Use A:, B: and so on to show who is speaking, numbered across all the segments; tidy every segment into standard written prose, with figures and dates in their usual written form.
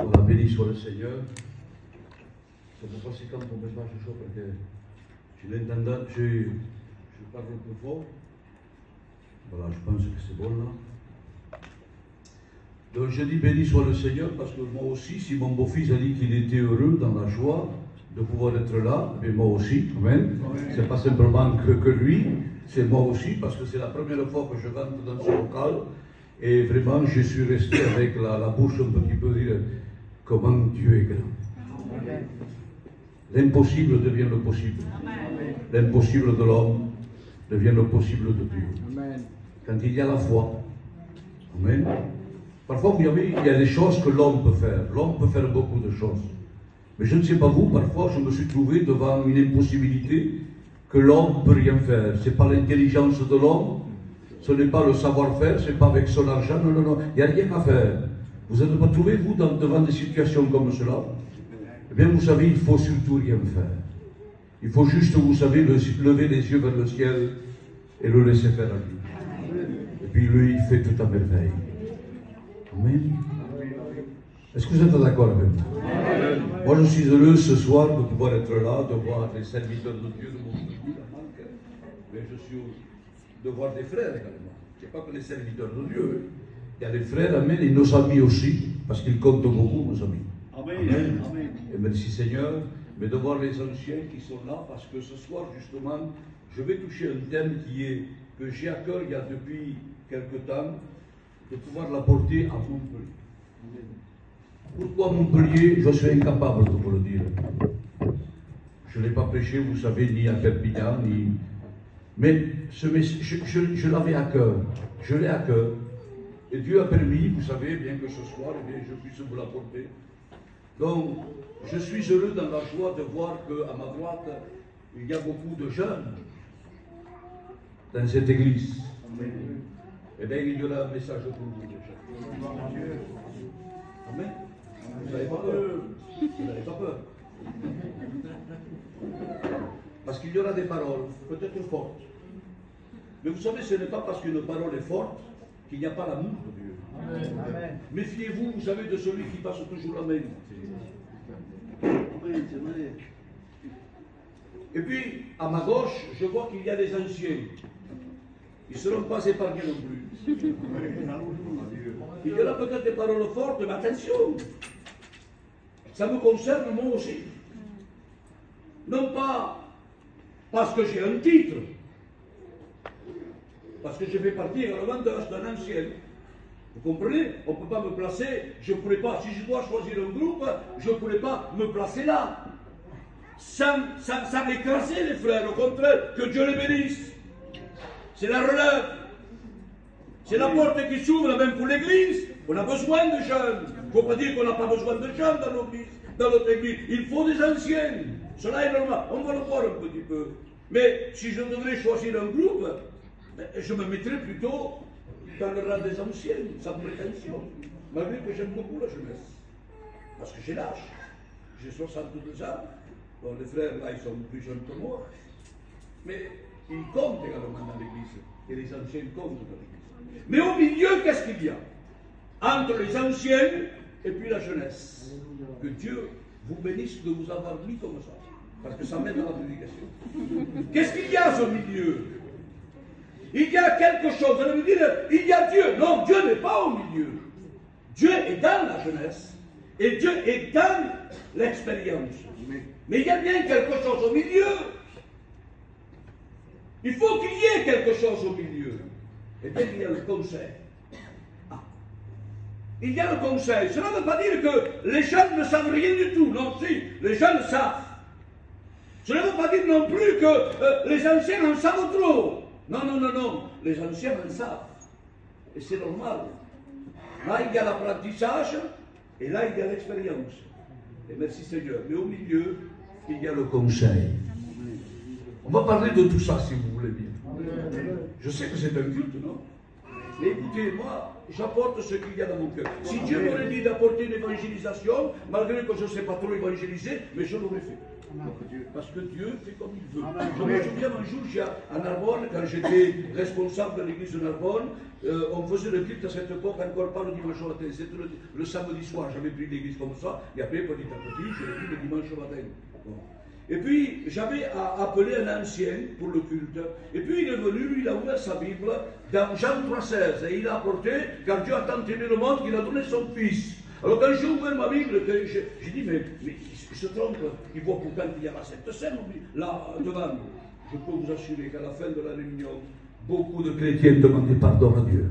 A: Voilà, béni soit le Seigneur. C'est pourquoi c'est quand on me passe chaud parce que j'ai l'intendant, je parle un peu fort. Voilà, je pense que c'est bon là. Donc je dis béni soit le Seigneur parce que moi aussi, si mon beau-fils a dit qu'il était heureux dans la joie de pouvoir être là, mais moi aussi, amen. C'est pas simplement que lui, c'est moi aussi parce que c'est la première fois que je rentre dans ce local et vraiment je suis resté avec la bouche un petit peu dire comment Dieu est grand. L'impossible devient le possible. L'impossible de l'homme devient le possible de Dieu. Amen. Quand il y a la foi. Amen. Parfois, vous savez, il y a des choses que l'homme peut faire. L'homme peut faire beaucoup de choses. Mais je ne sais pas vous, parfois, je me suis trouvé devant une impossibilité que l'homme ne peut rien faire. Ce n'est pas l'intelligence de l'homme, ce n'est pas le savoir-faire, ce n'est pas avec son argent, non, non, non, il n'y a rien à faire. Vous n'êtes pas trouvé, vous, devant des situations comme cela? Eh bien, vous savez, il ne faut surtout rien faire. Il faut juste, vous savez, lever les yeux vers le ciel et le laisser faire à lui. Et puis lui, il fait tout à merveille. Amen. Est-ce que vous êtes d'accord avec moi? Moi, je suis heureux ce soir de pouvoir être là, de voir les serviteurs de Dieu, de mon pays, mais je suis heureux de voir des frères également. Ce n'est pas que les serviteurs de Dieu. Il y a des frères, amen, et nos amis aussi, parce qu'ils comptent beaucoup, nos amis. Amen. Amen. Et merci Seigneur, mais de voir les anciens qui sont là, parce que ce soir, justement, je vais toucher un thème que j'ai à cœur il y a depuis quelque temps, de pouvoir l'apporter à Montpellier. Pourquoi Montpellier? Je suis incapable de vous le dire. Je n'ai pas prêché, vous savez, ni à Perpignan, ni... Mais je l'avais à cœur. Je l'ai à cœur. Et Dieu a permis, vous savez, bien que ce soir, eh bien, je puisse vous l'apporter. Donc, je suis heureux dans la joie de voir qu'à ma droite, il y a beaucoup de jeunes dans cette église. Amen. Eh bien, il y aura un message pour vous déjà. Amen. Vous n'avez pas peur. Vous n'avez pas peur. Parce qu'il y aura des paroles, peut-être fortes. Mais vous savez, ce n'est pas parce qu'une parole est forte qu'il n'y a pas l'amour de Dieu. Amen. Méfiez-vous, vous savez, de celui qui passe toujours la main. Et puis, à ma gauche, je vois qu'il y a des anciens. Ils ne seront pas épargnés non plus. Il y aura peut-être des paroles fortes, mais attention, ça me concerne moi aussi. Non pas parce que j'ai un titre, parce que je fais partie également d'un ancien. Vous comprenez? On ne peut pas me placer, je ne pourrais pas, si je dois choisir un groupe, je ne pourrais pas me placer là. Ça m'écraser les frères, au contraire, que Dieu les bénisse. C'est la relève. C'est la porte qui s'ouvre même pour l'église. On a besoin de jeunes. Il ne faut pas dire qu'on n'a pas besoin de jeunes dans notre église. Il faut des anciens. Cela est normal. On va le voir un petit peu. Mais si je devrais choisir un groupe, je me mettrais plutôt dans le rang des anciens, sans prétention. Malgré que j'aime beaucoup la jeunesse. Parce que j'ai l'âge. J'ai 62 ans. Bon, les frères là, ils sont plus jeunes que moi. Mais ils comptent également dans l'église. Et les anciens comptent dans l'église. Mais au milieu, qu'est-ce qu'il y a? Entre les anciens et puis la jeunesse. Que Dieu vous bénisse de vous avoir mis comme ça. Parce que ça m'aide dans la prédication. Qu'est-ce qu'il y a au milieu? Il y a quelque chose. Vous allez me dire, il y a Dieu. Non, Dieu n'est pas au milieu. Dieu est dans la jeunesse. Et Dieu est dans l'expérience. Mais il y a bien quelque chose au milieu. Il faut qu'il y ait quelque chose au milieu. Et bien il y a le conseil. Ah. Il y a le conseil. Cela ne veut pas dire que les jeunes ne savent rien du tout. Non, si, les jeunes savent. Cela ne veut pas dire non plus que les anciens en savent trop. Non, non, non, non. Les anciens en savent. Et c'est normal. Là, il y a l'apprentissage et là, il y a l'expérience. Et merci Seigneur. Mais au milieu, il y a le conseil. On va parler de tout ça si vous voulez bien. Je sais que c'est un culte, non? Mais écoutez, moi, j'apporte ce qu'il y a dans mon cœur. Si Dieu m'aurait dit d'apporter une évangélisation, malgré que je ne sais pas trop évangéliser, mais je l'aurais fait. Parce que Dieu fait comme il veut. Je me souviens un jour, à Narbonne, quand j'étais responsable de l'église de Narbonne, on faisait le culte à cette époque encore pas le dimanche matin, c'était le samedi soir. J'avais pris l'église comme ça, et après, petit à petit, je l'ai pris le dimanche matin. Bon. Et puis, j'avais appelé un ancien pour le culte. Et puis, il est venu, lui, il a ouvert sa Bible dans Jean 3,16. Et il a apporté, car Dieu a tant aimé le monde qu'il a donné son Fils. Alors, quand j'ai ouvert ma Bible, j'ai dit, mais il se trompe, il voit pourtant qu'il y a cette scène là devant. Je peux vous assurer qu'à la fin de la réunion, beaucoup de chrétiens demandaient pardon à Dieu.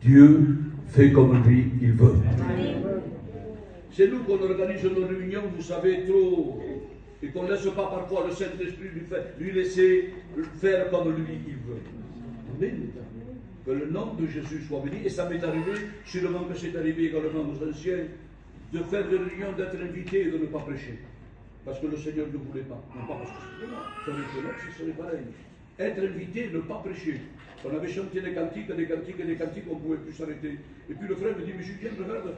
A: Dieu fait comme lui, il veut. C'est nous qu'on organise nos réunions, vous savez, trop, et qu'on ne laisse pas parfois le Saint-Esprit lui laisser faire comme lui il veut. Amen. Que le nom de Jésus soit béni. Et ça m'est arrivé, sûrement que c'est arrivé également aux anciens, de faire des réunions, d'être invité et de ne pas prêcher. Parce que le Seigneur ne voulait pas. Non pas parce que c'était moi, ça serait pareil. Être invité, ne pas prêcher. On avait chanté des cantiques, on ne pouvait plus s'arrêter. Et puis le frère me dit, mais Julien, regarde,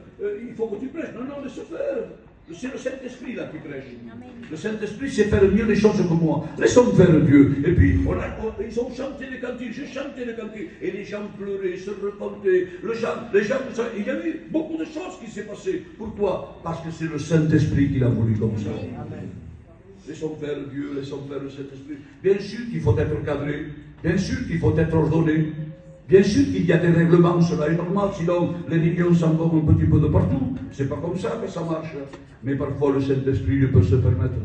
A: il faut que tu prêches. Non, non, laisse faire. C'est le Saint-Esprit là qui prêche. Amen. Le Saint-Esprit sait faire mieux les choses que moi. Laissons faire Dieu. Et puis, ils ont chanté des cantiques, j'ai chanté des cantiques. Et les gens pleuraient, se repentaient. Les gens, il y a eu beaucoup de choses qui s'est passées. Pourquoi? Parce que c'est le Saint-Esprit qui l'a voulu comme ça. Amen. Laissons faire Dieu, laissons faire le Saint-Esprit. Bien sûr qu'il faut être cadré. Bien sûr qu'il faut être ordonné. Bien sûr qu'il y a des règlements, cela est normal, sinon les réunions s'en vont un petit peu de partout. C'est pas comme ça que ça marche. Mais parfois le Saint-Esprit peut se permettre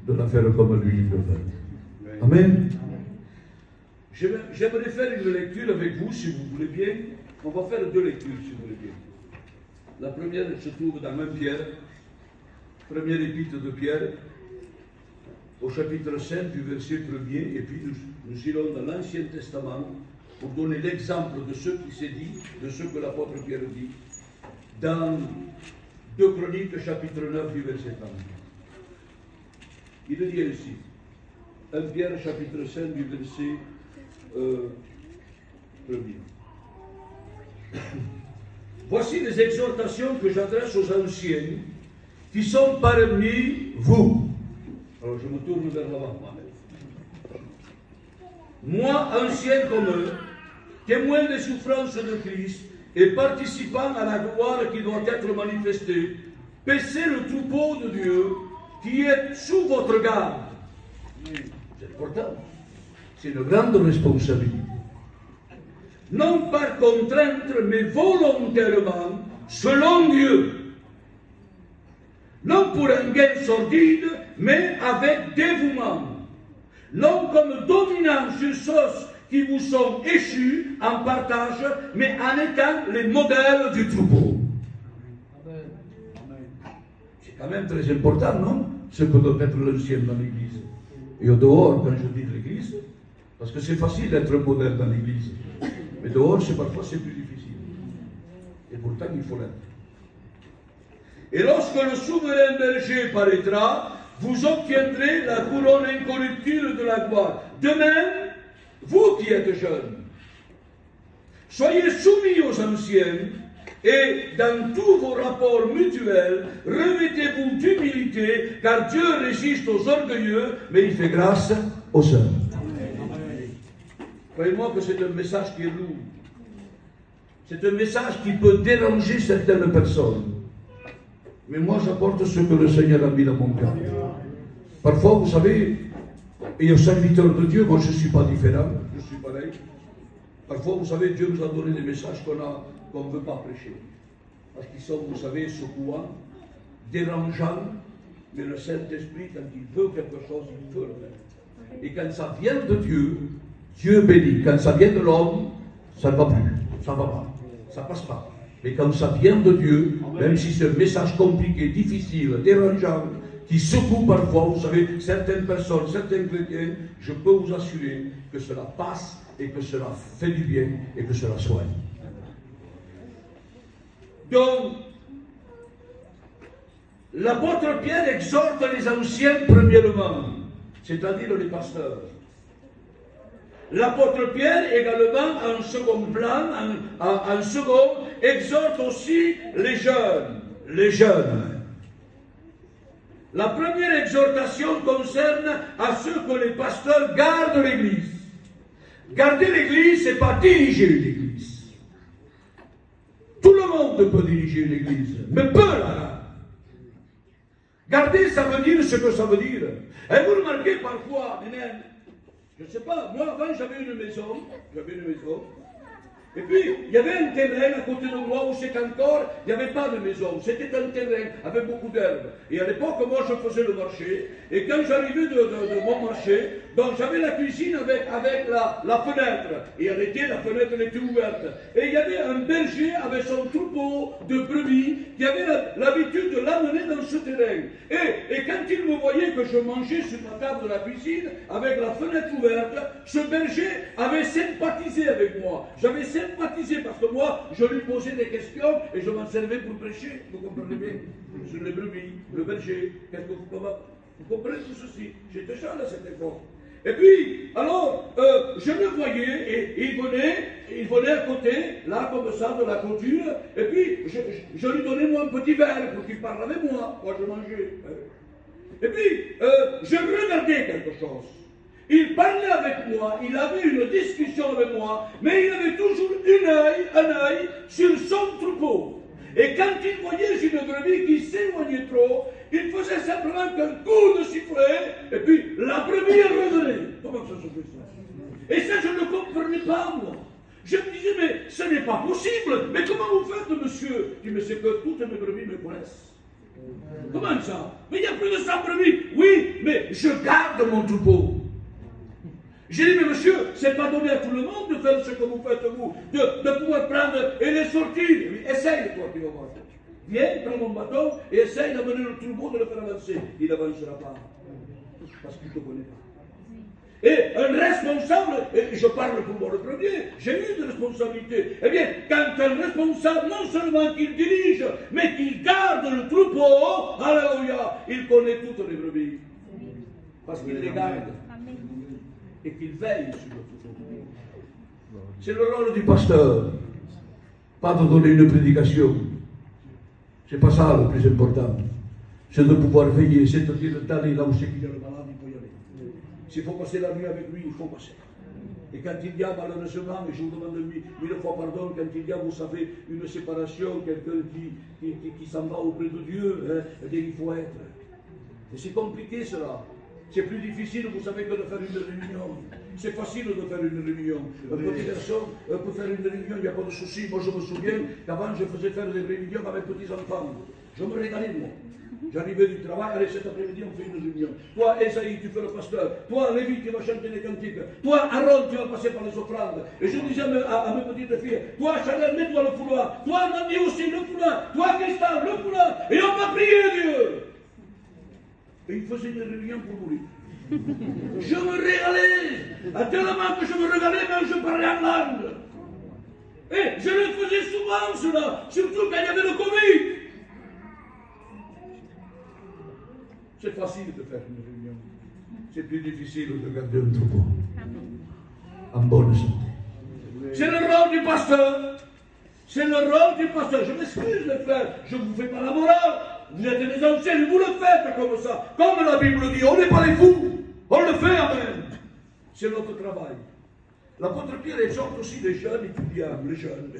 A: de la faire comme lui le fait. Amen. J'aimerais faire une lecture avec vous, si vous voulez bien. On va faire deux lectures, si vous voulez bien. La première se trouve dans 1 Pierre, première épître de Pierre, au chapitre 5 du verset 1er, et puis nous irons dans l'Ancien Testament pour donner l'exemple de ce qui s'est dit, de ce que l'apôtre Pierre dit, dans 2 Chroniques, chapitre 9, du verset 30. Il dit ainsi, 1 Pierre, chapitre 5, du verset 1er. Voici les exhortations que j'adresse aux anciens qui sont parmi vous. Alors je me tourne vers l'avant. Moi, ancien comme eux, témoin des souffrances de Christ et participant à la gloire qui doit être manifestée, paissez le troupeau de Dieu qui est sous votre garde. C'est important. C'est une grande responsabilité. Non par contrainte, mais volontairement, selon Dieu. Non pour un gain sordide, mais avec dévouement. Non comme dominant sur ceux qui vous sont échus en partage, mais en étant les modèles du troupeau. C'est quand même très important, non? Ce que doit être l'ancien dans l'Église. Et au dehors, quand je dis de l'Église, parce que c'est facile d'être modèle dans l'Église, mais dehors, parfois, c'est plus difficile. Et pourtant, il faut l'être. Et lorsque le souverain berger paraîtra, vous obtiendrez la couronne incorruptible de la gloire. De même, vous qui êtes jeunes, soyez soumis aux anciens et dans tous vos rapports mutuels, revêtez-vous d'humilité, car Dieu résiste aux orgueilleux, mais il fait grâce aux humbles. Croyez-moi que c'est un message qui est lourd. C'est un message qui peut déranger certaines personnes. Mais moi, j'apporte ce que le Seigneur a mis dans mon cœur. Parfois, vous savez, et aux serviteurs de Dieu, moi, je ne suis pas différent, je suis pareil. Parfois, vous savez, Dieu nous a donné des messages qu'on ne veut pas prêcher. Parce qu'ils sont, vous savez, secouants, dérangeants, mais le Saint-Esprit, quand il veut quelque chose, il veut le faire. Et quand ça vient de Dieu, Dieu bénit. Quand ça vient de l'homme, ça ne va plus, ça ne va pas, ça ne passe pas. Mais quand ça vient de Dieu, même si c'est un message compliqué, difficile, dérangeant, qui secoue parfois, vous savez, certaines personnes, certains chrétiens, je peux vous assurer que cela passe et que cela fait du bien et que cela soigne. Donc, l'apôtre Pierre exhorte les anciens premièrement, c'est-à-dire les pasteurs. L'apôtre Pierre également, en second plan, en second, exhorte aussi les jeunes. Les jeunes. La première exhortation concerne à ceux que les pasteurs gardent l'Église. Garder l'Église, c'est pas diriger l'Église. Tout le monde peut diriger l'Église, mais peu là. Garder, ça veut dire ce que ça veut dire. Et vous remarquez parfois, je ne sais pas, moi avant j'avais une maison, et puis il y avait un terrain à côté de moi où c'est qu'encore, il n'y avait pas de maison, c'était un terrain avec beaucoup d'herbes. Et à l'époque, moi je faisais le marché, et quand j'arrivais de mon marché, donc j'avais la cuisine avec la fenêtre, et en été la fenêtre était ouverte. Et il y avait un berger avec son troupeau de brebis qui avait l'habitude de l'amener dans ce terrain. Et quand il me voyait que je mangeais sur ma table de la cuisine avec la fenêtre ouverte, ce berger avait sympathisé avec moi. J'avais sympathisé parce que moi, je lui posais des questions et je m'en servais pour prêcher. Vous comprenez bien? Sur les brebis, le berger, qu'est-ce que vous comprenez tout ceci? J'étais jeune à cette époque. Et puis, alors, je le voyais et il venait à côté, là, comme ça, de la clôture, et puis je lui donnais moi un petit verre pour qu'il parle avec moi. Moi, je mangeais. Et puis, je regardais quelque chose. Il parlait avec moi, il avait une discussion avec moi, mais il avait toujours un œil sur son troupeau. Et quand il voyait une brebis qui s'éloignait trop, il faisait simplement qu'un coup de sifflet, et puis la brebis revenait. Comment ça se fait ça? Et ça, je ne comprenais pas, moi. Je me disais, mais ce n'est pas possible. Mais comment vous faites, monsieur? Je dis, mais c'est que toutes mes brebis me connaissent. Comment ça? Mais il y a plus de 100 brebis. Oui, mais je garde mon troupeau. J'ai dit, mais monsieur, c'est pas donné à tout le monde de faire ce que vous faites vous, de pouvoir prendre et les sortir. Oui, essaye, toi, tu vas voir. Viens, prends mon bâton et essaye d'amener le troupeau, de le faire avancer. Il n'avancera pas. Parce qu'il ne te connaît pas. Et un responsable, et je parle pour moi le premier, j'ai eu une responsabilité. Eh bien, quand un responsable, non seulement qu'il dirige, mais qu'il garde le troupeau, alléluia, il connaît toutes les brebis. Parce qu'il les garde. Et qu'il veille sur le troupeau. C'est le rôle du pasteur. Pas de donner une prédication. C'est pas ça le plus important. C'est de pouvoir veiller, c'est-à-dire d'aller là où c'est qu'il y a le malade, il faut y aller. S'il faut passer la nuit avec lui, il faut passer. Et quand il y a malheureusement, et je vous demande mille fois pardon, quand il y a, vous savez, une séparation, quelqu'un qui s'en va auprès de Dieu, hein, eh bien, il faut être. Et c'est compliqué cela. C'est plus difficile, vous savez, que de faire une réunion. C'est facile de faire une réunion. Un petit garçon peut faire une réunion, il n'y a pas de souci. Moi, je me souviens qu'avant, je faisais faire des réunions avec petits enfants. Je me régalais, moi. J'arrivais du travail, allez, cet après-midi, on fait une réunion. Toi, Esaïe, tu fais le pasteur. Toi, Lévi, tu vas chanter des cantiques. Toi, Aaron, tu vas passer par les offrandes. Et je disais à mes petites filles, toi, Chanel, mets-toi le foulard. Toi, Nandi aussi, le foulard. Toi, Christophe, le foulard. Et on va prier Dieu. Et il faisait des réunions pour mourir. Je me régalais, tellement que je me régalais, même je parlais en langue. Et je le faisais souvent, cela, surtout quand il y avait le Covid. C'est facile de faire une réunion. C'est plus difficile de garder un troupeau. En bonne santé. C'est le rôle du pasteur. C'est le rôle du pasteur. Je m'excuse, les frères, je ne vous fais pas la morale. Vous êtes des anciens, vous le faites comme ça. Comme la Bible dit, on n'est pas les fous. On le fait, amen. C'est notre travail. L'apôtre Pierre exhorte aussi les jeunes étudiants, les jeunes.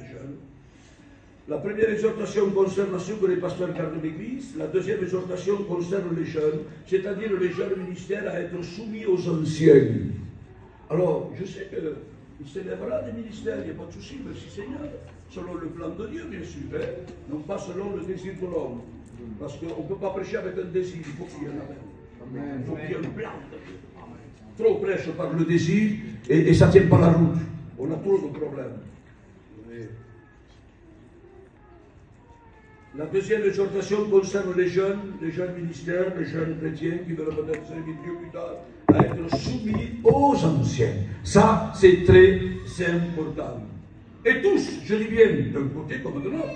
A: La première exhortation concerne ceux que les pasteurs gardent l'Église. La deuxième exhortation concerne les jeunes, c'est-à-dire les jeunes ministères à être soumis aux anciens. Alors, je sais qu'il s'élèvera des ministères, il n'y a pas de souci, merci Seigneur. Selon le plan de Dieu, bien sûr, hein, non pas selon le désir de l'homme. Parce qu'on ne peut pas prêcher avec un désir, il faut qu'il y en ait. Il faut qu'il y ait un plan de Dieu. Trop prêche par le désir et ça ne tient pas la route. On a trop de problèmes. La deuxième exhortation concerne les jeunes ministères, les jeunes chrétiens qui veulent peut-être servir Dieu plus tard, à être soumis aux anciens. Ça, c'est très important. Et tous, je dis bien, d'un côté comme de l'autre,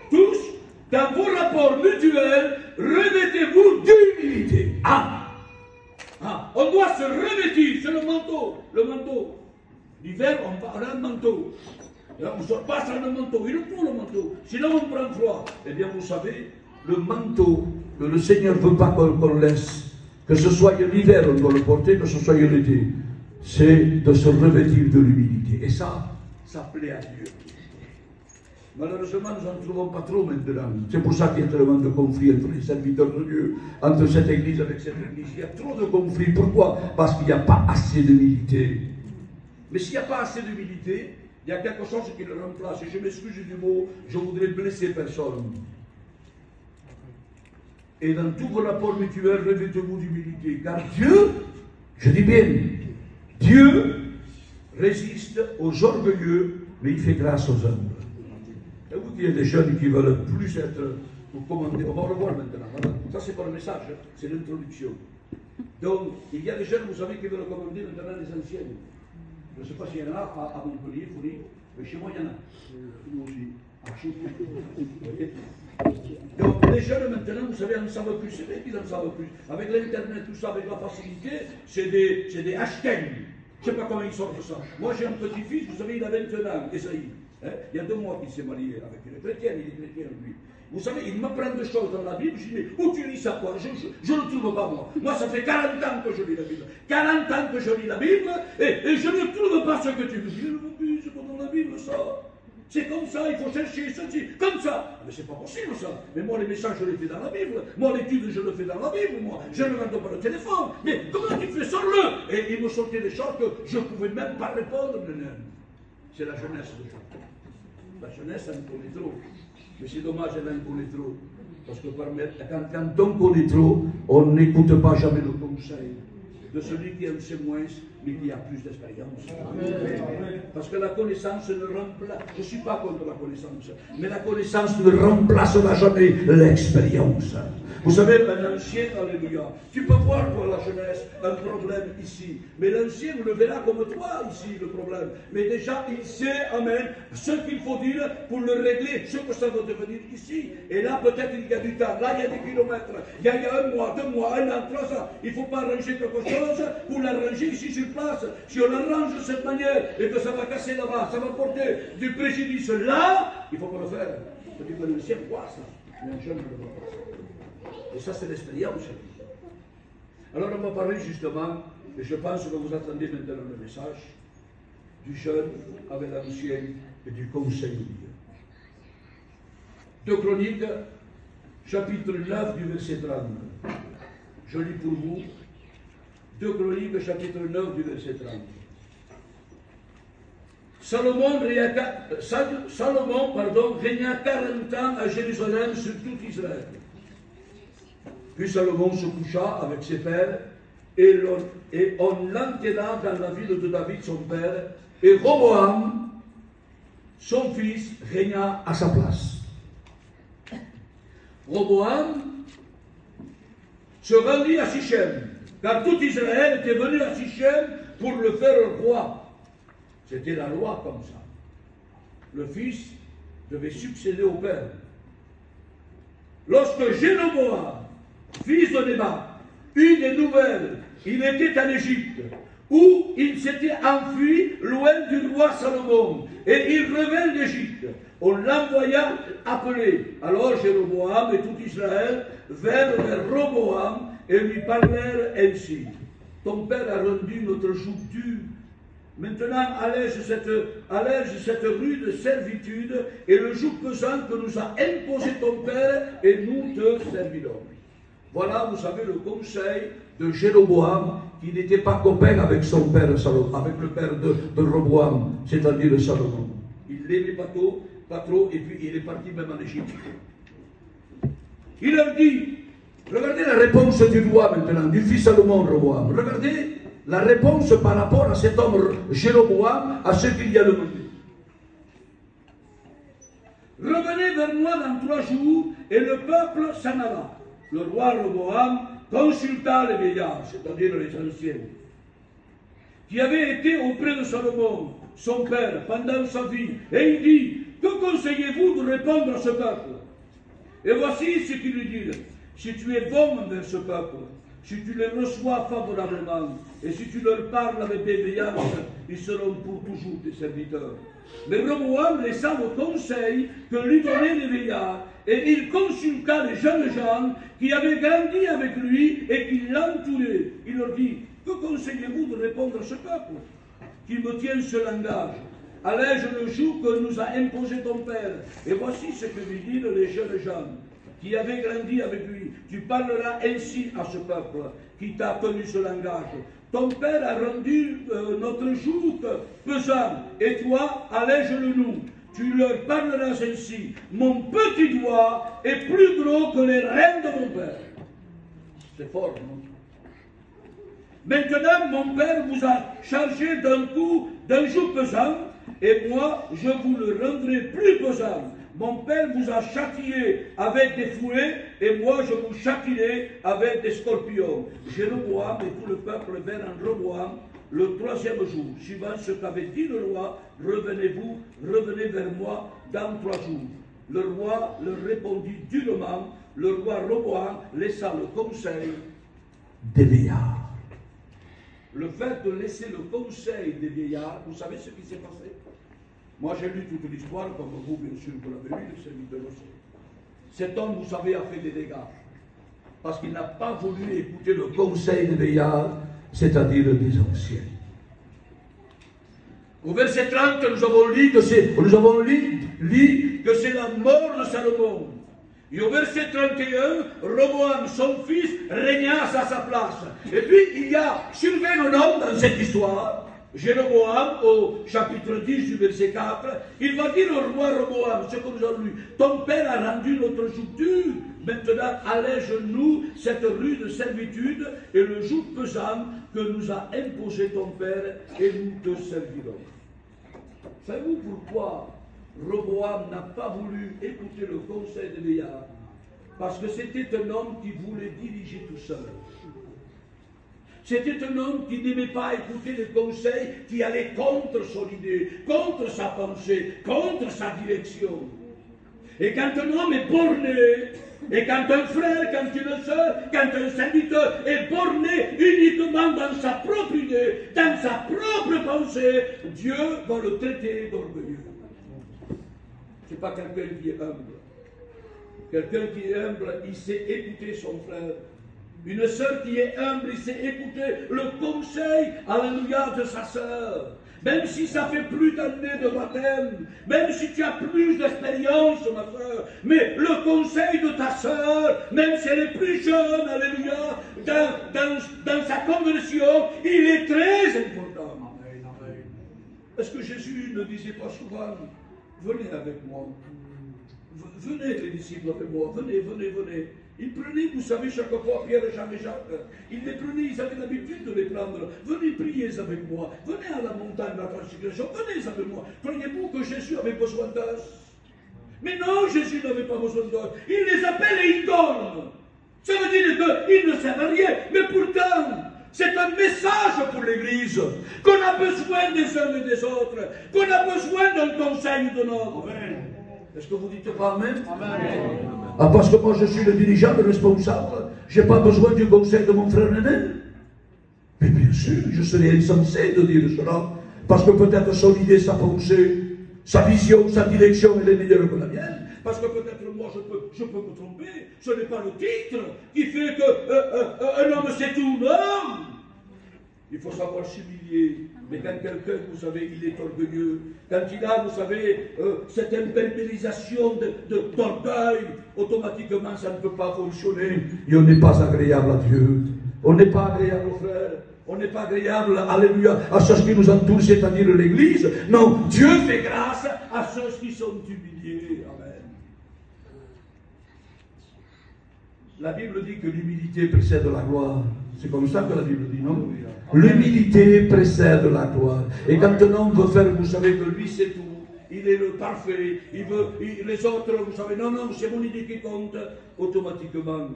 A: tous, dans vos rapports mutuels, revêtez-vous d'humilité. On doit se revêtir, c'est le manteau. L'hiver, on a un manteau. On ne sort pas sans le manteau, il faut le manteau, sinon on prend froid. Eh bien, vous savez, le manteau que le Seigneur ne veut pas qu'on laisse, que ce soit l'hiver, on doit le porter, que ce soit l'été, c'est de se revêtir de l'humilité. Et ça plaît à Dieu. Malheureusement, nous n'en trouvons pas trop maintenant. C'est pour ça qu'il y a tellement de conflits entre les serviteurs de Dieu, entre cette église avec cette église. Il y a trop de conflits. Pourquoi? Parce qu'il n'y a pas assez d'humilité. Mais s'il n'y a pas assez d'humilité, il y a quelque chose qui le remplace. Et je m'excuse du mot, je voudrais blesser personne. Et dans tous vos rapports mutuels, revêtez-vous d'humilité. Car Dieu, je dis bien, Dieu résiste aux orgueilleux, mais il fait grâce aux humbles. Et vous, il y a des jeunes qui veulent plus être commandés. On va le voir maintenant. Voilà. Ça, c'est pas le message, hein. C'est l'introduction. Donc, il y a des jeunes, vous savez, qui veulent commander maintenant les anciennes. Je ne sais pas s'il y en a à Montpellier, mais chez moi, il y en a. Nous aussi. Donc, les jeunes maintenant, vous savez, en savent plus. C'est vrai qu'ils en savent plus. Avec l'Internet, tout ça, avec la facilité, c'est des hashtags. Je ne sais pas comment ils sortent de ça. Moi, j'ai un petit-fils, vous savez, il a 21 ans, Esaïe. Il y a 2 mois qu'il s'est marié avec une chrétienne, il est chrétien lui. Vous savez, il m'apprend des choses dans la Bible, je dis, mais où tu lis ça quoi? Je ne le trouve pas moi. Moi, ça fait 40 ans que je lis la Bible. 40 ans que je lis la Bible, et je ne trouve pas ce que tu me dis. C'est pas dans la Bible ça. C'est comme ça, il faut chercher ceci, comme ça. Mais c'est pas possible ça. Mais moi, les messages, je les fais dans la Bible. Moi, l'étude, je le fais dans la Bible, moi. Je ne rends pas le téléphone. Mais comment tu fais? Sors-le. Et il me sortait des choses que je ne pouvais même pas répondre. C'est la jeunesse de Jean. La jeunesse, elle connaît trop. Mais c'est dommage, elle en connaît trop. Parce que quand on connaît trop, on n'écoute pas jamais le conseil de celui qui en sait moins, mais qui a plus d'expérience. Parce que la connaissance ne remplace, je ne suis pas contre la connaissance, mais la connaissance ne remplacera jamais l'expérience. Vous savez, un ancien, alléluia, tu peux voir pour la jeunesse un problème ici, mais l'ancien le verra comme toi ici, le problème. Mais déjà, il sait, amen, ce qu'il faut dire pour le régler, ce que ça va devenir ici. Et là, peut-être il y a du temps, là, il y a des kilomètres, il y a 1 mois, 2 mois, 1 an, 3 ans. Il ne faut pas arranger quelque chose pour l'arranger ici sur place. Si on l'arrange de cette manière et que ça va casser là-bas, ça va porter du préjudice là, il ne faut pas le faire. Parce que l'ancien voit ça, mais un jeune ne le voit pas. Et ça, c'est l'expérience. Alors, on va parler justement, et je pense que vous attendez maintenant le message, du jeune avec l'ancien et du conseil de Dieu. 2 Chroniques, chapitre 9, du verset 30. Je lis pour vous. 2 Chroniques, chapitre 9, du verset 30. Salomon régna 40 ans à Jérusalem sur tout Israël. Puis Salomon se coucha avec ses pères, et on l'enterra dans la ville de David, son père, et Roboam, son fils, régna à sa place. Roboam se rendit à Sichem, car tout Israël était venu à Sichem pour le faire roi. C'était la loi comme ça. Le fils devait succéder au père. Lorsque Jéroboam, fils de Nébat, eut des nouvelles, il était en Égypte, où il s'était enfui loin du roi Salomon, et il revint d'Égypte. On l'envoya appeler. Alors Jéroboam et tout Israël vinrent vers Roboam et lui parlèrent ainsi. Ton père a rendu notre joug dur. Maintenant, allège cette rude servitude et le joug pesant que nous a imposé ton père, et nous te servirons. Voilà, vous savez, le conseil de Jéroboam, qui n'était pas copain avec son père Salomon, avec le père de Roboam, c'est-à-dire Salomon. Il l'aimait pas trop, et puis il est parti même en Égypte. Il leur dit, regardez la réponse du roi maintenant, du fils Salomon, Roboam. Regardez la réponse par rapport à cet homme Jéroboam, à ce qu'il y a demandé. Revenez vers moi dans 3 jours, et le peuple s'en alla. Le roi Roboam consulta les vieillards, c'est-à-dire les anciens, qui avaient été auprès de Salomon, son père, pendant sa vie, et il dit, que conseillez-vous de répondre à ce peuple? Et voici ce qu'il lui dit. Si tu es bon envers ce peuple, si tu les reçois favorablement, et si tu leur parles avec bienveillance, ils seront pour toujours tes serviteurs. Mais Roboam laissa le conseil que lui donnaient les vieillards,
B: et il consulta les jeunes gens qui avaient grandi avec lui et qui l'entouraient. Il leur dit, que conseillez-vous de répondre à ce peuple qui me tient ce langage? Allège le joug que nous a imposé ton père. Et voici ce que lui disent les jeunes gens qui avaient grandi avec lui. Tu parleras ainsi à ce peuple qui t'a tenu ce langage. Ton père a rendu notre joug pesant, et toi, allège-le nous. Tu leur parleras ainsi. Mon petit doigt est plus gros que les reins de mon père. C'est fort, non? Maintenant, mon père vous a chargé d'un joug pesant, et moi, je vous le rendrai plus pesant. Mon père vous a châtié avec des fouets, et moi, je vous châtierai avec des scorpions. Jéroboam et tout le peuple vinrent en Roboam le troisième jour, suivant ce qu'avait dit le roi, revenez vers moi dans 3 jours. Le roi leur répondit durement. Le roi Roboam laissa le conseil
A: des vieillards.
B: Le fait de laisser le conseil des vieillards, vous savez ce qui s'est passé? Moi j'ai lu toute l'histoire, comme vous bien sûr vous l'avez lu, le serviteur aussi. Cet homme, vous savez, a fait des dégâts. Parce qu'il n'a pas voulu écouter le conseil des vieillards, c'est-à-dire des anciens. Au verset 30, nous avons lu que c'est la mort de Salomon. Et au verset 31, Roboam, son fils, régna à sa place. Et puis, il y a survé un homme dans cette histoire, Jéroboam, au chapitre 10 du verset 4, il va dire au roi Roboam, ce que nous avons lu, ton père a rendu notre joug dur, maintenant allège-nous cette rude servitude et le joug pesant que nous a imposé ton père, et nous te servirons. Savez-vous pourquoi Roboam n'a pas voulu écouter le conseil des vieillards? Parce que c'était un homme qui voulait diriger tout seul. C'était un homme qui n'aimait pas écouter les conseils qui allaient contre son idée, contre sa pensée, contre sa direction. Et quand un homme est borné, et quand un frère, quand une sœur, quand un serviteur est borné uniquement dans sa propre idée, dans sa propre pensée, Dieu va le traiter d'orgueilleux. Ce n'est pas quelqu'un qui est humble. Quelqu'un qui est humble, il sait écouter son frère. Une sœur qui est humble, il sait écouter le conseil, alléluia, de sa sœur. Même si ça fait plus d'années de baptême, même si tu as plus d'expérience, ma sœur, mais le conseil de ta sœur, même si elle est plus jeune, alléluia, dans sa conversion, il est très important. Est-ce que Jésus ne disait pas souvent, venez avec moi, venez les disciples avec moi, venez, venez, venez. Ils prenaient, vous savez, chaque fois Pierre, Jean et Jacques, ils les prenaient, ils avaient l'habitude de les prendre. Venez prier avec moi, venez à la montagne de la transfiguration, venez avec moi. Croyez-vous que Jésus avait besoin d'eux? Mais non, Jésus n'avait pas besoin d'eux. Il les appelle et il donne. Ça veut dire qu'ils ne savent rien, mais pourtant, c'est un message pour l'Église, qu'on a besoin des uns et des autres, qu'on a besoin d'un conseil de notre. Est-ce que vous dites pas Amen? Amen. Ah, parce que moi je suis le dirigeant, le responsable, je n'ai pas besoin du conseil de mon frère aîné. Mais bien sûr, je serais insensé de dire cela, parce que peut-être son idée, sa pensée, sa vision, sa direction, elle est meilleure que la mienne. Parce que peut-être moi je peux me tromper, ce n'est pas le titre qui fait qu'un homme c'est tout, non. Il faut savoir s'humilier. Mais quand quelqu'un, vous savez, il est orgueilleux, quand il a, vous savez, cette impermélisation d'orgueil, automatiquement, ça ne peut pas fonctionner. Et on n'est pas agréable à Dieu. On n'est pas agréable aux frères. On n'est pas agréable, alléluia, à ceux qui nous entourent, c'est-à-dire l'Église. Non, Dieu fait grâce à ceux qui sont humiliés. Amen. La Bible dit que l'humilité précède la gloire. C'est comme ça que la Bible dit, non? L'humilité précède la gloire. Et quand un homme veut faire, vous savez que lui c'est tout, il est le parfait, les autres, vous savez, non, non, c'est mon idée qui compte, automatiquement,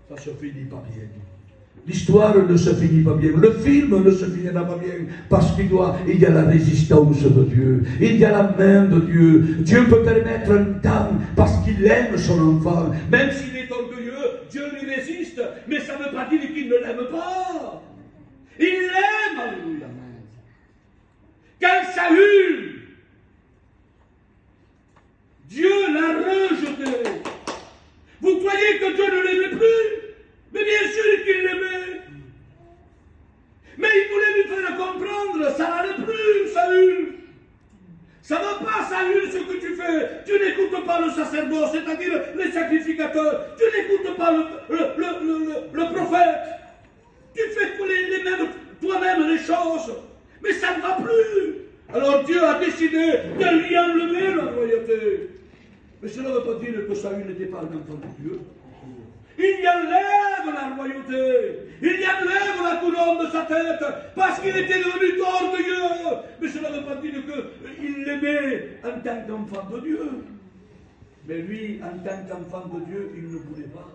B: ça se finit pas bien. L'histoire ne se finit pas bien, le film ne se finira pas bien, parce qu'il y a la résistance de Dieu, il y a la main de Dieu. Dieu peut permettre un temps, parce qu'il aime son enfant, même s'il est orgueilleux, Dieu lui résiste, mais ça ne veut pas dire qu'il ne l'aime pas. Il l'aime, alléluia. Quand Saül, Dieu l'a rejeté. que Dieu ne l'aimait plus. Mais bien sûr qu'il l'aimait. Mais il voulait lui faire comprendre, ça n'allait plus, Saül. Ça ne va pas, Saül, ce que tu fais. Tu n'écoutes pas le sacerdoce, c'est-à-dire les sacrificateurs. Tu n'écoutes pas le prophète. Tu fais toi-même les choses. Mais ça ne va plus. Alors Dieu a décidé de lui enlever la royauté. Mais cela ne veut pas dire que Saül n'était pas un enfant de Dieu. Il y enlève la royauté, il y enlève la couronne de sa tête, parce qu'il était devenu orgueilleux. Mais cela ne veut pas dire qu'il l'aimait en tant qu'enfant de Dieu. Mais lui, en tant qu'enfant de Dieu, il ne voulait pas.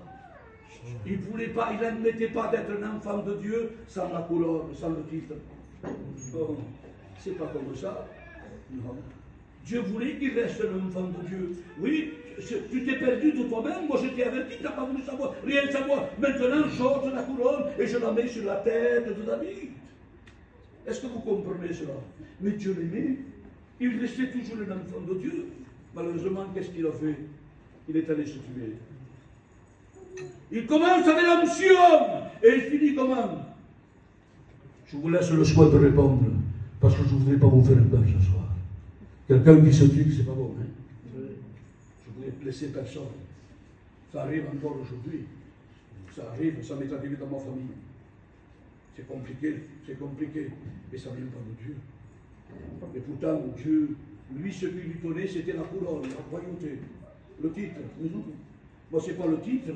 B: Il ne voulait pas, il n'admettait pas d'être un enfant de Dieu sans la couronne, sans le titre. Oh, c'est pas comme ça. Non. Dieu voulait qu'il reste un enfant de Dieu. Oui, tu t'es perdu de toi-même. Moi, je t'ai averti, tu n'as pas voulu savoir, rien savoir. Maintenant, j'ôte la couronne et je la mets sur la tête de David. Est-ce que vous comprenez cela? Mais Dieu l'aimait. Il restait toujours un enfant de Dieu. Malheureusement, qu'est-ce qu'il a fait? Il est allé se tuer. Il commence avec l'onction et il finit comment? Je vous laisse le choix de répondre parce que je ne voudrais pas vous faire peur ce soir. Quelqu'un qui se tue, c'est pas bon, hein? Je ne voulais blesser personne. Ça arrive encore aujourd'hui. Ça arrive, ça m'est arrivé dans ma famille. C'est compliqué, mais ça ne vient pas de Dieu. Et pourtant, Dieu, lui, ce qui lui donnait, c'était la couronne, la royauté, le titre. Moi, ce n'est pas le titre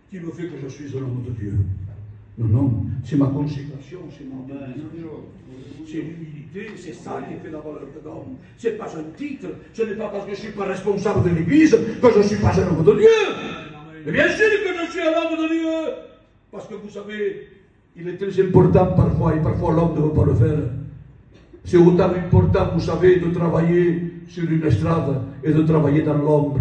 B: qui me fait que je suis un homme de Dieu. Non, non, c'est ma consécration, c'est mon c'est l'humilité, c'est ça qui fait la valeur de l'homme. Ce n'est pas un titre, ce n'est pas parce que je ne suis pas responsable de l'Église que je ne suis pas un homme de Dieu. Mais bien sûr que je suis un homme de Dieu. Parce que vous savez, il est très important parfois, et parfois l'homme ne veut pas le faire. C'est autant important, vous savez, de travailler sur une estrade et de travailler dans l'ombre.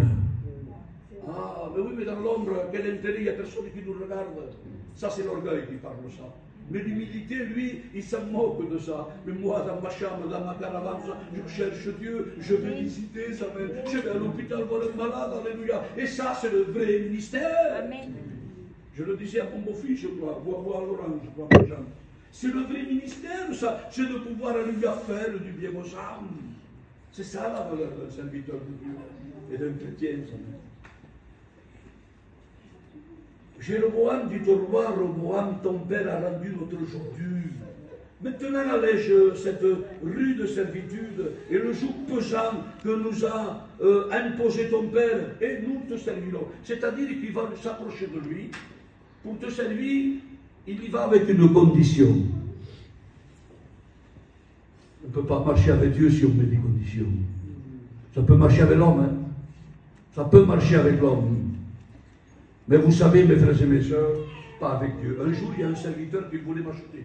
B: Ah, mais oui, mais dans l'ombre, quel intérêt, il n'y a personne qui nous regarde. Ça, c'est l'orgueil qui parle de ça. Mais l'humilité, lui, il s'en moque de ça. Mais moi, dans ma chambre, dans ma caravane, je cherche Dieu, je vais visiter sa mère, je vais à l'hôpital voir un malade, alléluia. Et ça, c'est le vrai ministère. Amen. Je le disais à mon beau-fils, je crois, voir l'orange, je crois, Jean. C'est le vrai ministère, ça. C'est de pouvoir, alléluia, faire du bien aux âmes. C'est ça la valeur d'un serviteur de Dieu et d'un chrétien, ça. Jéroboam dit au roi, Roboam, ton père a rendu notre jour dur. Maintenant allège cette rude servitude et le joug pesant que nous a imposé ton père, et nous te servirons. C'est-à-dire qu'il va s'approcher de lui. Pour te servir, il y va avec une condition. On ne peut pas marcher avec Dieu si on met des conditions. Ça peut marcher avec l'homme, hein? Ça peut marcher avec l'homme. Mais vous savez, mes frères et mes sœurs, pas avec Dieu. Un jour, il y a un serviteur qui voulait m'acheter.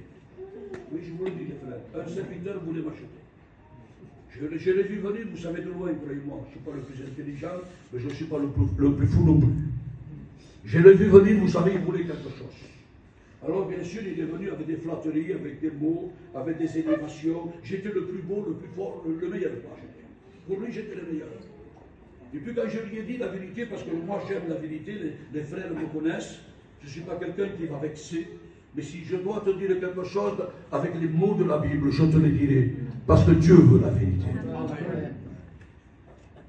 B: Oui, je vous le dis, les frères. Un serviteur voulait m'acheter. Je l'ai vu venir, vous savez, de loin, croyez-moi. Je ne suis pas le plus intelligent, mais je ne suis pas le plus fou non plus. Je l'ai vu venir, vous savez, il voulait quelque chose. Alors, bien sûr, il est venu avec des flatteries, avec des mots, avec des élévations. J'étais le plus beau, le plus fort, le meilleur. Pour lui, j'étais le meilleur. Et puis quand je lui ai dit la vérité, parce que moi j'aime la vérité, les frères me connaissent, je ne suis pas quelqu'un qui va vexer, mais si je dois te dire quelque chose avec les mots de la Bible, je te le dirai, parce que Dieu veut la vérité.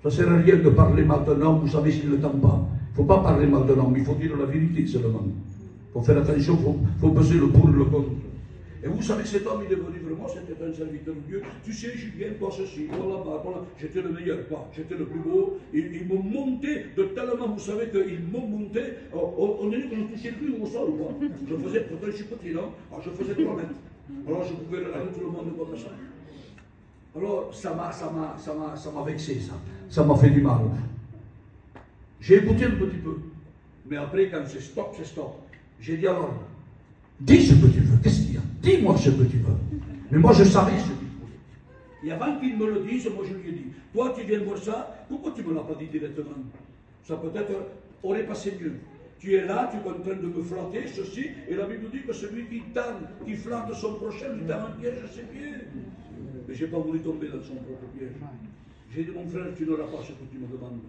B: Ça ne sert à rien de parler mal d'un homme, vous savez s'il ne le tend pas. Il ne faut pas parler mal d'un homme, il faut dire la vérité seulement. Il faut faire attention, il faut peser le pour et le contre. Et vous savez, cet homme, il est venu vraiment, c'était un serviteur de Dieu. Tu sais, Julien, toi ceci, toi là-bas, toi là. J'étais le meilleur, quoi. J'étais le plus beau. Ils m'ont monté de tellement, vous savez, qu'ils m'ont monté. On est dit que je ne touchais plus au sol, quoi. Je faisais, pourtant je suis petit, non? Alors je faisais 3 mètres. Alors je pouvais regarder tout le monde comme ça. Alors ça m'a vexé, ça. Ça m'a fait du mal. J'ai écouté un petit peu. Mais après, quand c'est stop, c'est stop. J'ai dit alors, dis ce que tu veux, qu'est-ce qu'il y a? Dis-moi ce que tu veux. Mais moi, je savais ce qu'il voulait. Et avant qu'il me le dise, moi, je lui ai dit, toi, tu viens voir ça, pourquoi tu ne me l'as pas dit directement? Ça peut-être aurait passé mieux. Tu es là, tu es en train de me flatter, ceci, et la Bible dit que celui qui flatte son prochain, lui tend un piège à ses pieds. Mais je n'ai pas voulu tomber dans son propre piège. J'ai dit, mon frère, tu n'auras pas ce que tu me demandes.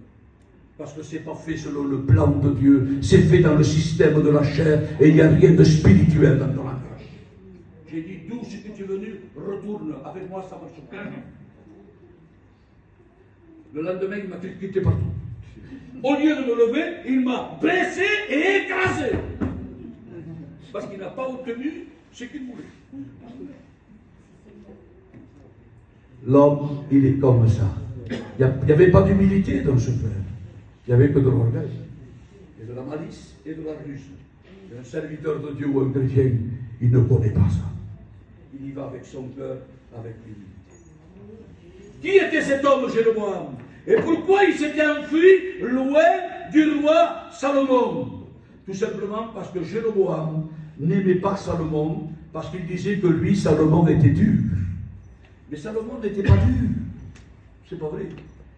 A: Parce que ce n'est pas fait selon le plan de Dieu. C'est fait dans le système de la chair. Et il n'y a rien de spirituel dans ton langage.
B: J'ai dit, d'où ce que tu es venu, retourne. Avec moi, ça marche pas. Le lendemain, il m'a quitté partout. Au lieu de me lever, il m'a blessé et écrasé. Parce qu'il n'a pas obtenu ce qu'il voulait.
A: L'homme, il est comme ça. Il n'y avait pas d'humilité dans ce frère. Il n'y avait que de l'orgueil. Et de la malice et de la ruse. Et un serviteur de Dieu ou un chrétien, il ne connaît pas ça.
B: Il y va avec son cœur, avec l'humilité. Qui était cet homme, Jéroboam? Et pourquoi il s'était enfui loin du roi Salomon?
A: Tout simplement parce que Jéroboam n'aimait pas Salomon, parce qu'il disait que lui, Salomon, était dur. Mais Salomon n'était pas dur. C'est pas vrai.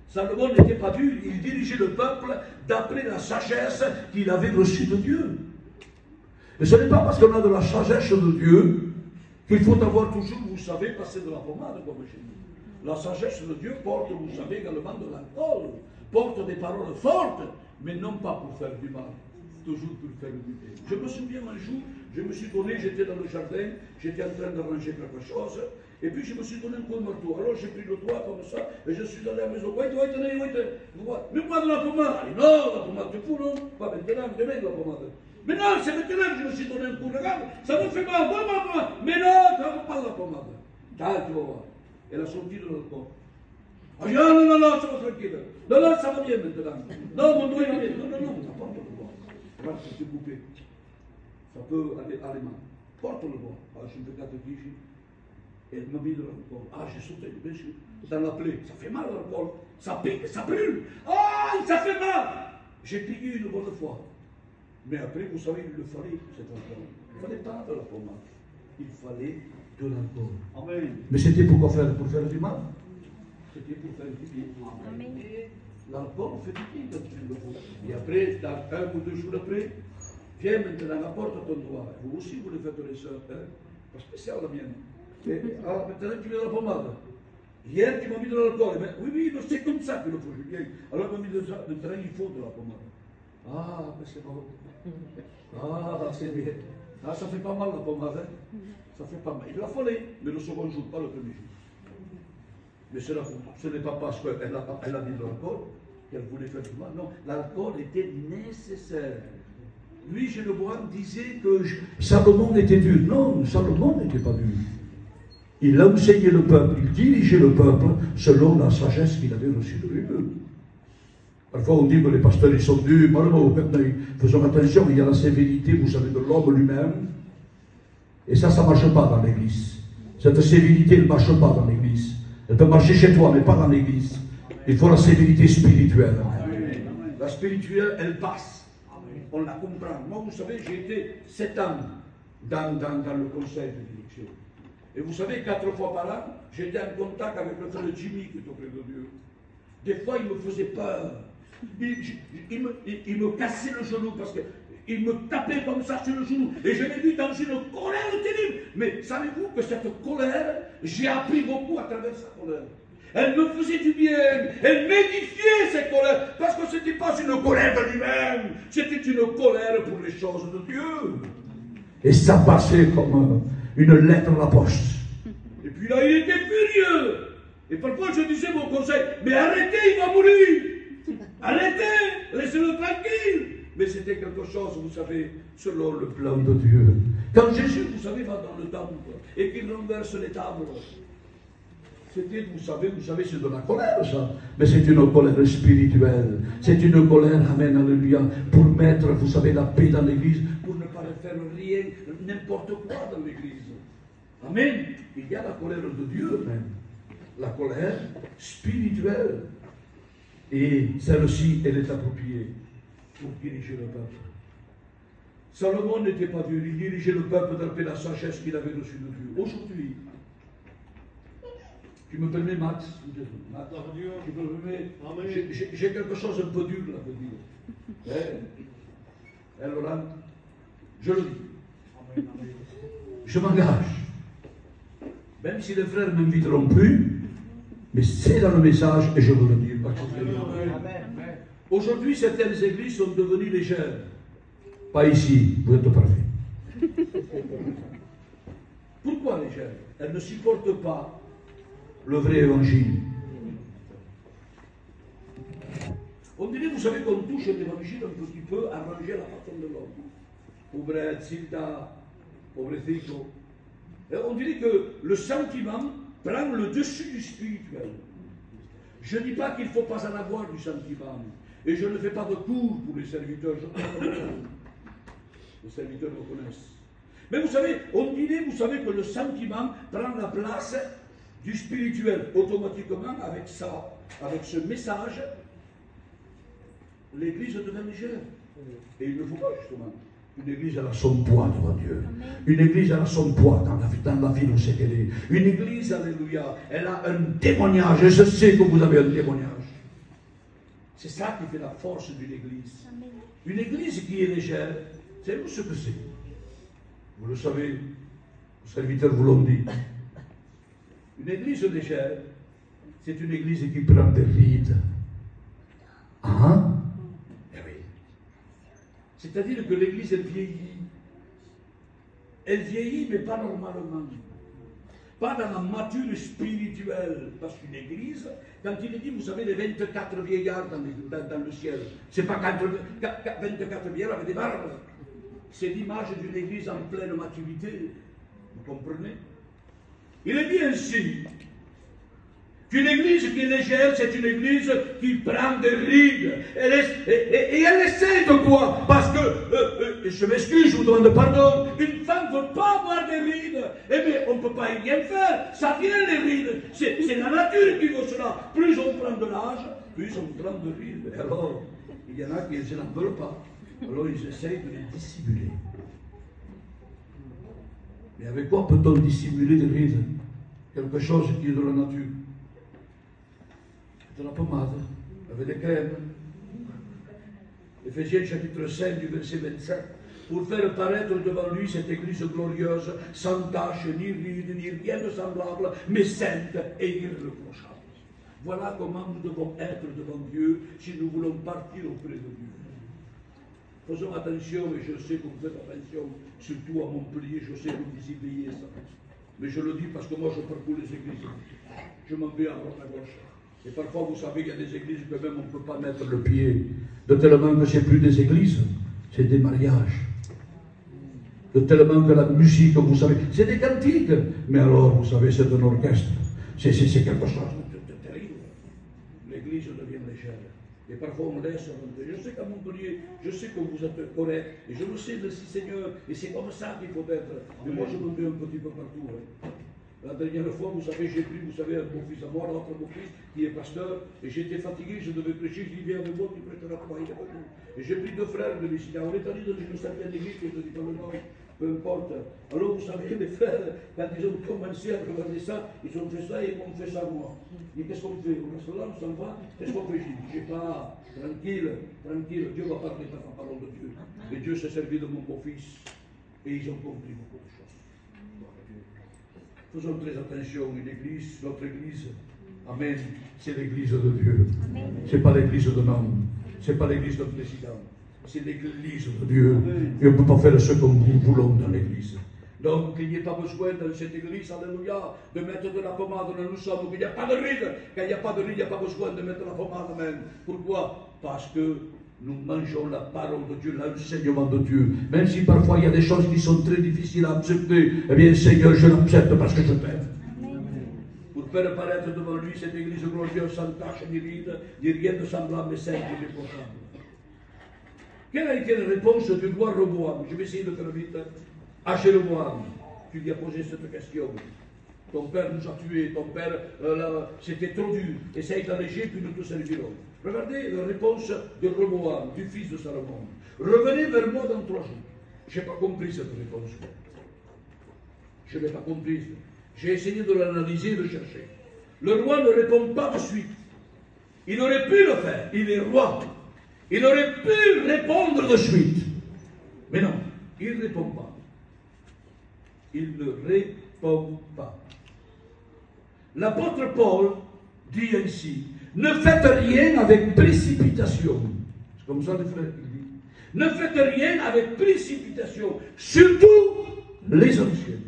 B: Salomon n'était pas dur, il dirigeait le peuple d'après la sagesse qu'il avait reçue de Dieu.
A: Et ce n'est pas parce qu'on a de la sagesse de Dieu
B: qu'il faut avoir toujours, vous savez, passer de la pommade comme chez nous. La sagesse de Dieu porte, vous savez, également de l'alcool, porte des paroles fortes, mais non pas pour faire du mal, toujours pour faire du bien. Je me souviens un jour, je me suis donné, j'étais dans le jardin, j'étais en train d'arranger quelque chose, et puis je me suis donné un coup de marteau. Alors j'ai pris le doigt comme ça, et je suis allé à la maison. Mets-moi de la pommade. Non, la pommade, tu fous, non? Pas maintenant, demain la pommade. Mais non, c'est maintenant que je me suis donné un coup. Regarde, ça me fait mal, donne-moi. Mais non, tu n'as pas la pommade. Tu vas voir. Elle a sorti de notre corps. Ah, non, ça va tranquille. Non, ça va bien maintenant. Non, mon doigt, il va bien. Non, ça porte le bois. Regarde, c'est coupé. Ça peut aller mal. Porte le bois. Ah, je me fais 4 ici. Elle m'a mis de l'alcool. Ah, j'ai sauté, bien sûr. Dans la plaie. Ça fait mal l'alcool. Ça pique, ça brûle. Ah, ça fait mal. J'ai piqué une bonne fois. Mais après, vous savez, il le fallait, cet alcool. Il ne fallait pas de la pommade. Il fallait de l'alcool.
A: Amen. Mais c'était pour quoi faire? Pour faire du mal?
B: C'était pour faire du bien.
C: Amen.
B: L'alcool fait du bien quand tu le fais. Et après, dans 1 ou 2 jours après, viens maintenant, apporte ton doigt. Vous aussi, vous le faites les sœurs. Hein? Pas spécial la mienne. Ah, maintenant tu mets de la pommade. Hier tu m'as mis de l'alcool. Oui, c'est comme ça qu'il le faut, Julien. Alors il m'a mis de ça. Maintenant il faut de la pommade. Ah, mais c'est bon. Ah, c'est bien. Ah, ça fait pas mal la pommade. Hein? Ça fait pas mal. Il l'a fallu, mais le second jour, pas le premier jour. Mais ce n'est pas parce qu'elle a mis de l'alcool qu'elle voulait faire du mal. Non, l'alcool était nécessaire. Lui, Jéroboam disait que
A: Salomon était dur. Non, Salomon n'était pas dur. Il enseignait le peuple, il dirigeait le peuple selon la sagesse qu'il avait reçue de lui-même. Parfois on dit que les pasteurs ils sont durs, malheureusement, faisons attention, il y a la sévérité, vous savez, de l'homme lui-même. Et ça ne marche pas dans l'église. Cette sévérité ne marche pas dans l'église. Elle peut marcher chez toi, mais pas dans l'église. Il faut la sévérité spirituelle.
B: La spirituelle, elle passe. On la comprend. Moi, vous savez, j'ai été 7 ans dans le conseil de direction. Et vous savez, 4 fois par an, j'étais en contact avec le frère Jimmy qui est auprès de Dieu. Des fois, il me faisait peur. Il me cassait le genou parce qu'il me tapait comme ça sur le genou. Et je l'ai vu dans une colère terrible. Mais savez-vous que cette colère, j'ai appris beaucoup à travers sa colère. Elle me faisait du bien. Elle m'édifiait, cette colère. Parce que ce n'était pas une colère de lui-même. C'était une colère pour les choses de Dieu.
A: Et ça passait comme une lettre à la poste.
B: Et puis là, il était furieux. Et parfois, je disais mon conseil, mais arrêtez, il va mourir. Arrêtez, laissez-le tranquille. Mais c'était quelque chose, vous savez, selon le plan de Dieu. Quand Jésus, vous savez, va dans le temple et qu'il renverse les tables, c'était, vous savez, c'est de la colère, ça.
A: Mais c'est une colère spirituelle. C'est une colère, amen, alléluia, pour mettre, vous savez, la paix dans l'église,
B: pour ne pas faire rien, n'importe quoi dans l'église. Amen. Il y a la colère de Dieu même. La colère spirituelle.
A: Et celle-ci, elle est appropriée
B: pour diriger le peuple. Salomon n'était pas dur, il dirigeait le peuple d'après la sagesse qu'il avait reçue de Dieu. Aujourd'hui, tu me permets, Max? J'ai quelque chose un peu dur là à dire. Hein, Laurent? Je le dis.
A: Je m'engage. Même si les frères ne m'inviteront plus, mais c'est dans le message et je veux le dire.
B: Aujourd'hui, certaines églises sont devenues légères.
A: Pas ici, vous êtes parfait.
B: Pourquoi légères? Elles ne supportent pas
A: Le vrai évangile.
B: On dirait, vous savez, qu'on touche l'évangile un petit peu à ranger la façon de l'homme. Pobrecita, pobrecito. Et on dirait que le sentiment prend le dessus du spirituel. Je ne dis pas qu'il ne faut pas en avoir du sentiment. Et je ne fais pas de cours pour les serviteurs. Les serviteurs le connaissent. Mais vous savez, on dirait, vous savez, que le sentiment prend la place du spirituel. Automatiquement, avec ça, avec ce message, l'Église devient légère. Et il ne faut pas, justement. Une Église, elle a son poids devant Dieu. Une Église, elle a son poids dans la vie où c'est qu'elle est. Une Église, alléluia, elle a un témoignage. Et je sais que vous avez un témoignage. C'est ça qui fait la force d'une Église. Une Église qui est légère, c'est ce que c'est. Vous le savez, les serviteurs vous l'ont dit. Une Église légère, c'est une Église qui prend des rides. Ah? Eh oui. C'est-à-dire que l'Église, elle vieillit. Elle vieillit, mais pas normalement. Pas dans la mature spirituelle. Parce qu'une Église, quand il est dit, vous savez, les 24 vieillards dans le ciel, c'est pas 24 vieillards avec des barbes. C'est l'image d'une Église en pleine maturité. Vous comprenez? Il est dit ainsi qu'une Église qui est légère, c'est une Église qui prend des rides. Et elle essaie de quoi? Parce que, je m'excuse, je vous demande pardon, une femme ne veut pas avoir des rides. Eh bien, on ne peut pas y rien faire. Ça vient les rides. C'est la nature qui veut cela. Plus on prend de l'âge, plus on prend de rides. Et alors, il y en a qui ne n'en veulent pas. Alors ils essayent de les dissimuler. Mais avec quoi peut-on dissimuler des rides? Quelque chose qui est de la nature. De la pommade, avec des crèmes. Éphésiens chapitre 5 du verset 27. Pour faire paraître devant lui cette église glorieuse, sans tache, ni ride, ni rien de semblable, mais sainte et irréprochable. Voilà comment nous devons être devant Dieu si nous voulons partir auprès de Dieu. Faisons attention, et je sais que vous faites attention, surtout à Montpellier, je sais que vous y veillez ça. Mais je le dis parce que moi je parcours les églises. Je m'en vais à droite à gauche. Et parfois, vous savez, il y a des églises que même on ne peut pas mettre le pied. De tellement que ce n'est plus des églises, c'est des mariages. De tellement que la musique, vous savez, c'est des cantiques. Mais alors, vous savez, c'est un orchestre. C'est quelque chose de terrible. L'église devient légère. Et parfois on laisse rentrer. Je sais qu'à Montpellier, je sais que vous êtes correct, et je le sais, merci Seigneur, et c'est comme ça qu'il faut être. Mais moi je me mets un petit peu partout. Hein. La dernière fois, vous savez, j'ai pris, vous savez, un beau-fils à moi, l'autre beau-fils, qui est pasteur, et j'étais fatigué, je devais prêcher, je dis, viens avec moi, tu prêcheras pour moi, il est venu. Et j'ai pris deux frères de l'Église. On est allé dans une certaine église, je ne dis pas le nom, peu importe. Alors vous savez, les frères, quand ils ont commencé à regarder ça, ils ont fait ça et ils m'ont fait ça moi. Et qu'est-ce qu'on fait? On reste là, on s'en va, qu'est-ce qu'on fait? Je dis pas, tranquille, tranquille, Dieu va parler par la parole de Dieu. Et Dieu s'est servi de mon beau-fils, et ils ont compris beaucoup de choses. Faisons très attention, une église, notre église, amen, c'est l'église de Dieu. Ce n'est pas l'église de l'homme, ce n'est pas l'église de président, c'est l'église de Dieu. Et on ne peut pas faire ce que nous voulons dans l'église. Donc, il n'y a pas besoin dans cette église, alléluia, de mettre de la pommade là nous sommes, il n'y a pas de ride. Quand il n'y a pas de ride, il n'y a pas besoin de mettre la pommade, amen. Pourquoi? Parce que nous mangeons la parole de Dieu, l'enseignement de Dieu. Même si parfois il y a des choses qui sont très difficiles à accepter, eh bien Seigneur, je l'accepte parce que je t'aime. Pour faire paraître devant lui cette église glorieuse sans tache ni ride, ni rien de semblable, mais sainte et irréprochable. Quelle a été la réponse du roi Roboam? Je vais essayer de faire vite. À Jéroboam, tu lui as posé cette question. Ton père nous a tués, ton père, c'était trop dur. Essaye d'alléger, puis nous te servirons. Regardez la réponse de Roboam, du fils de Salomon. Revenez vers moi dans 3 jours. Je n'ai pas compris cette réponse. Je ne l'ai pas comprise. J'ai essayé de l'analyser et de chercher. Le roi ne répond pas de suite. Il aurait pu le faire. Il est roi. Il aurait pu répondre de suite. Mais non, il ne répond pas. Il ne répond pas. L'apôtre Paul dit ainsi, Ne faites rien avec précipitation.
A: C'est comme ça les frères qui disent.
B: Ne faites rien avec précipitation, surtout les anciens.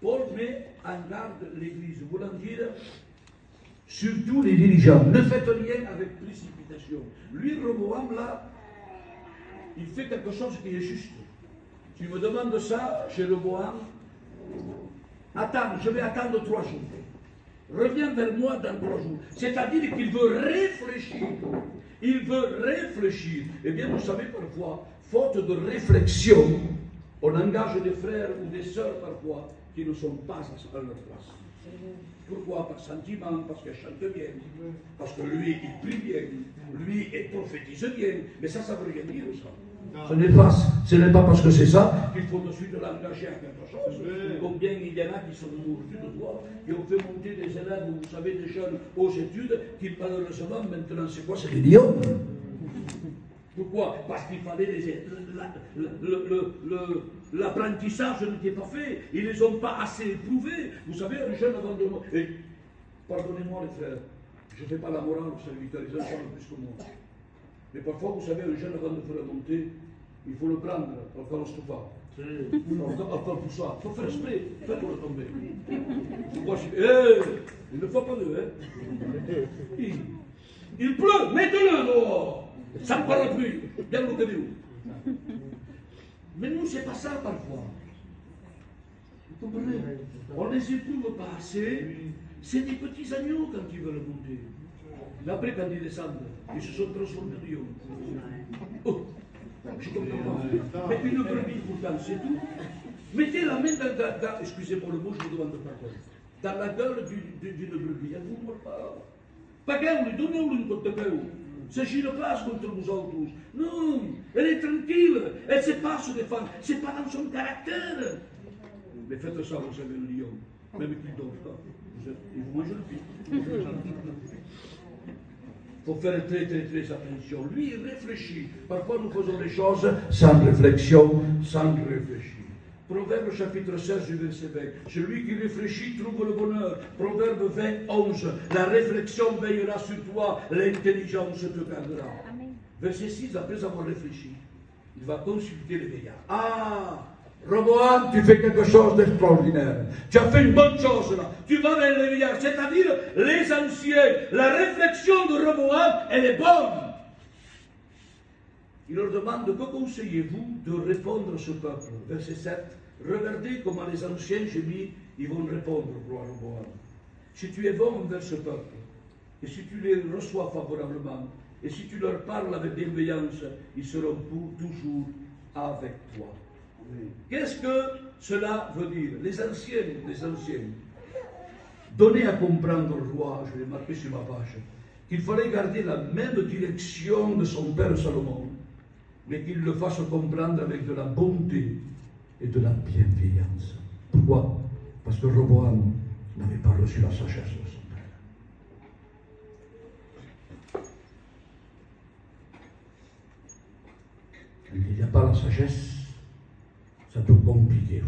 B: Paul met en garde l'Église, voulant dire surtout les dirigeants. Ne faites rien avec précipitation. Lui, Roboam, là, il fait quelque chose qui est juste. Tu me demandes ça chez Roboam, attends, je vais attendre 3 jours. Reviens vers moi dans 3 jours. C'est-à-dire qu'il veut réfléchir. Il veut réfléchir. Eh bien, vous savez, parfois, faute de réflexion, on engage des frères ou des sœurs parfois qui ne sont pas à leur place. Pourquoi? Par sentiment, parce qu'elle chante bien, parce que lui, il prie bien, lui, il prophétise bien. Mais ça ne veut rien dire, ça. Ce n'est pas parce que c'est ça qu'il faut de suite l'engager à quelque chose. Combien il y en a qui sont mordus de doigts, qui ont fait monter des élèves, vous savez, des jeunes aux études, qui malheureusement, maintenant, c'est quoi? C'est l'idiot. Pourquoi? Parce qu'il fallait l'apprentissage n'était pas fait, ils ne les ont pas assez éprouvés. Vous savez, un jeune avant de mourir. Pardonnez-moi les frères, je ne fais pas la morale aux serviteurs, ils en savent plus que moi. Mais parfois, vous savez, un jeune avant de faire monter, il faut le prendre, il faut le stuffer. Enfin, tout ça, il faut faire esprit, faites-le tomber. Il ne faut pas de, hein. Il pleut, mettez-le dehors. Ça ne parle plus. Bien le camion. Mais nous, c'est pas ça parfois. Vous comprenez? On les éprouve pas assez. C'est des petits agneaux quand ils veulent monter. Mais après, quand ils descendent, ils se sont transformés en lions. Oh, je comprends pas. Mais une brebis, pourtant, c'est tout. Mettez la main dans excusez-moi le mot, je vous demande pardon. Dans la gueule d'une brebis, elle ne vous mord pas. Pagueu-lui, donnez-lui une côte de peu. C'est une place contre vous autres. Non, elle est tranquille, elle ne sait pas se défendre, c'est pas dans son caractère. Mais faites ça, vous savez, le lion, même qu'il ne dort pas, il vous mange le pied. Il faut faire très attention. Lui, il réfléchit. Parfois, nous faisons les choses sans réflexion, sans réfléchir. Proverbe chapitre 16 du verset 20. Celui qui réfléchit trouve le bonheur. Proverbe 20, 11. La réflexion veillera sur toi, l'intelligence te gardera. Amen. Verset 6, après avoir réfléchi, il va consulter les veillards. Ah, Roboam, tu fais quelque chose d'extraordinaire. Tu as fait une bonne chose là. Tu vas vers les veillards, c'est-à-dire les anciens. La réflexion de Roboam, elle est bonne. Il leur demande, que conseillez-vous de répondre à ce peuple? Verset 7. Regardez comment les anciens gémis, ils vont répondre, roi Roboam. Si tu es bon envers ce peuple, et si tu les reçois favorablement, et si tu leur parles avec bienveillance, ils seront pour toujours avec toi. Qu'est-ce que cela veut dire? Les anciens, donner à comprendre au roi, je l'ai marqué sur ma page, qu'il fallait garder la même direction de son père Salomon, mais qu'il le fasse comprendre avec de la bonté et de la bienveillance. Pourquoi? Parce que Roboam n'avait pas reçu la sagesse de son père. Quand il n'y a pas la sagesse, ça peut compliquer.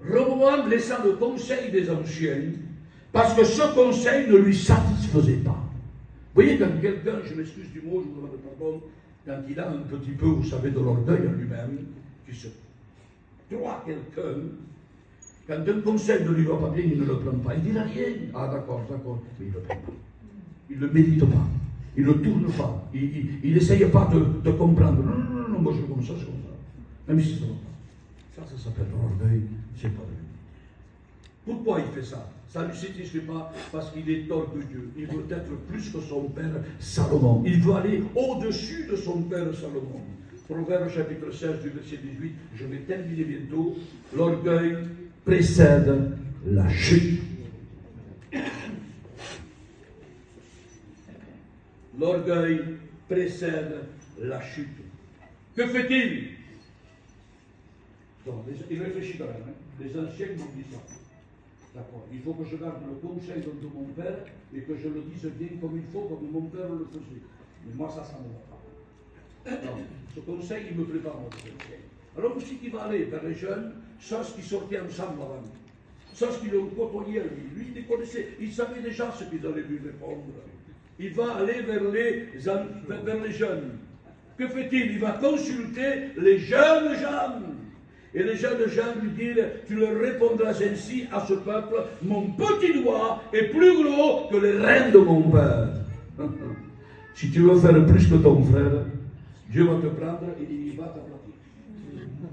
B: Roboam laissa le conseil des anciens parce que ce conseil ne lui satisfaisait pas. Vous voyez, quand quelqu'un, je m'excuse du mot, je vous demande pardon, quand il a un petit peu, vous savez, de l'orgueil en lui-même, qui se croit quelqu'un, quand un conseil ne lui va pas bien, il ne le prend pas. Il ne dit rien. Ah d'accord, mais il ne le prend pas. Il ne le médite pas. Il ne le tourne pas. Il n'essaye pas de comprendre. Non, moi je veux comme ça, c'est comme ça. Même si ça ne va pas. Ça s'appelle l'orgueil, c'est pas lui. Pourquoi il fait ça? Ça ne lui satisfait pas parce qu'il est orgueilleux. Il veut être plus que son père Salomon. Il veut aller au-dessus de son père Salomon. Proverbe chapitre 16 du verset 18, je vais terminer bientôt. L'orgueil précède la chute. L'orgueil précède la chute. Que fait-il? Il réfléchit quand même. Hein? Les anciens nous disent ça. D'accord. Il faut que je garde le conseil de mon père et que je le dise bien comme il faut, comme mon père le faisait. Mais moi, ça ne va pas. Non. Ce conseil, il me prépare mon conseil. Alors, où c'est qu'il va aller vers les jeunes, choses qui sortaient ensemble avant. ça ce qu'ils l'ont côtoyé à lui. Lui, il les connaissait, il savait déjà ce qu'ils allaient lui répondre. Il va aller vers les jeunes. Que fait-il? Il va consulter les jeunes gens. Et les jeunes gens lui disent, tu leur répondras ainsi à ce peuple, mon petit doigt est plus gros que les reins de mon père. Si tu veux faire plus que ton frère, Dieu va te prendre et il va t'aplatir.